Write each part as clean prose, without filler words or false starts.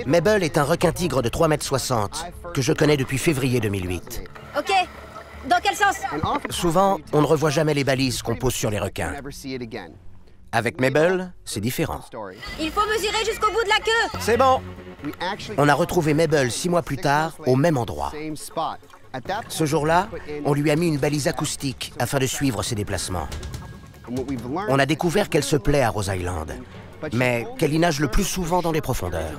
Mabel est un requin-tigre de 3,60 m que je connais depuis février 2008. Ok. Dans quel sens? Souvent, on ne revoit jamais les balises qu'on pose sur les requins. Avec Mabel, c'est différent. Il faut mesurer jusqu'au bout de la queue. C'est bon! On a retrouvé Mabel 6 mois plus tard, au même endroit. Ce jour-là, on lui a mis une balise acoustique afin de suivre ses déplacements. On a découvert qu'elle se plaît à Rose Island, mais qu'elle y nage le plus souvent dans les profondeurs.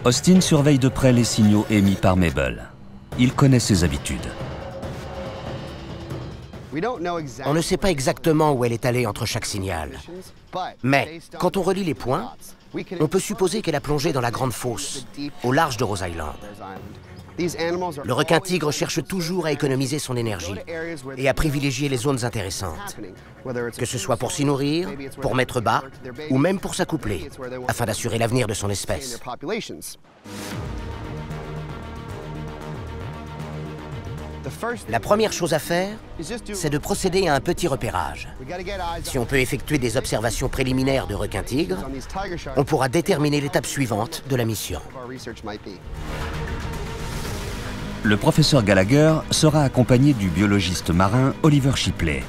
Austin surveille de près les signaux émis par Mabel. Il connaît ses habitudes. On ne sait pas exactement où elle est allée entre chaque signal. Mais quand on relie les points, on peut supposer qu'elle a plongé dans la Grande Fosse, au large de Rose Island. Le requin-tigre cherche toujours à économiser son énergie et à privilégier les zones intéressantes, que ce soit pour s'y nourrir, pour mettre bas ou même pour s'accoupler, afin d'assurer l'avenir de son espèce. La première chose à faire, c'est de procéder à un petit repérage. Si on peut effectuer des observations préliminaires de requins-tigres, on pourra déterminer l'étape suivante de la mission. Le professeur Gallagher sera accompagné du biologiste marin Oliver Shipley,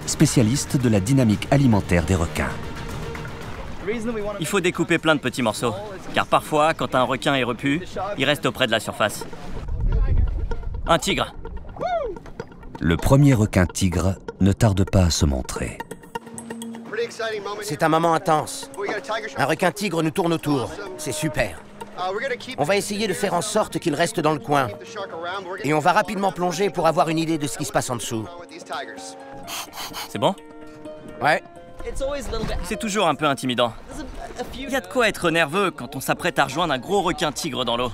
spécialiste de la dynamique alimentaire des requins. Il faut découper plein de petits morceaux, car parfois, quand un requin est repu, il reste auprès de la surface. Un tigre. Le premier requin-tigre ne tarde pas à se montrer. C'est un moment intense. Un requin-tigre nous tourne autour. C'est super. On va essayer de faire en sorte qu'il reste dans le coin. Et on va rapidement plonger pour avoir une idée de ce qui se passe en dessous. C'est bon? Ouais. C'est toujours un peu intimidant. Il y a de quoi être nerveux quand on s'apprête à rejoindre un gros requin-tigre dans l'eau.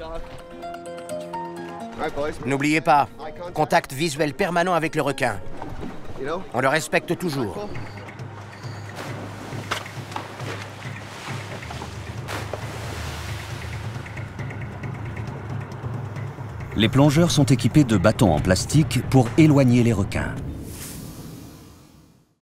N'oubliez pas, contact visuel permanent avec le requin. On le respecte toujours. Les plongeurs sont équipés de bâtons en plastique pour éloigner les requins.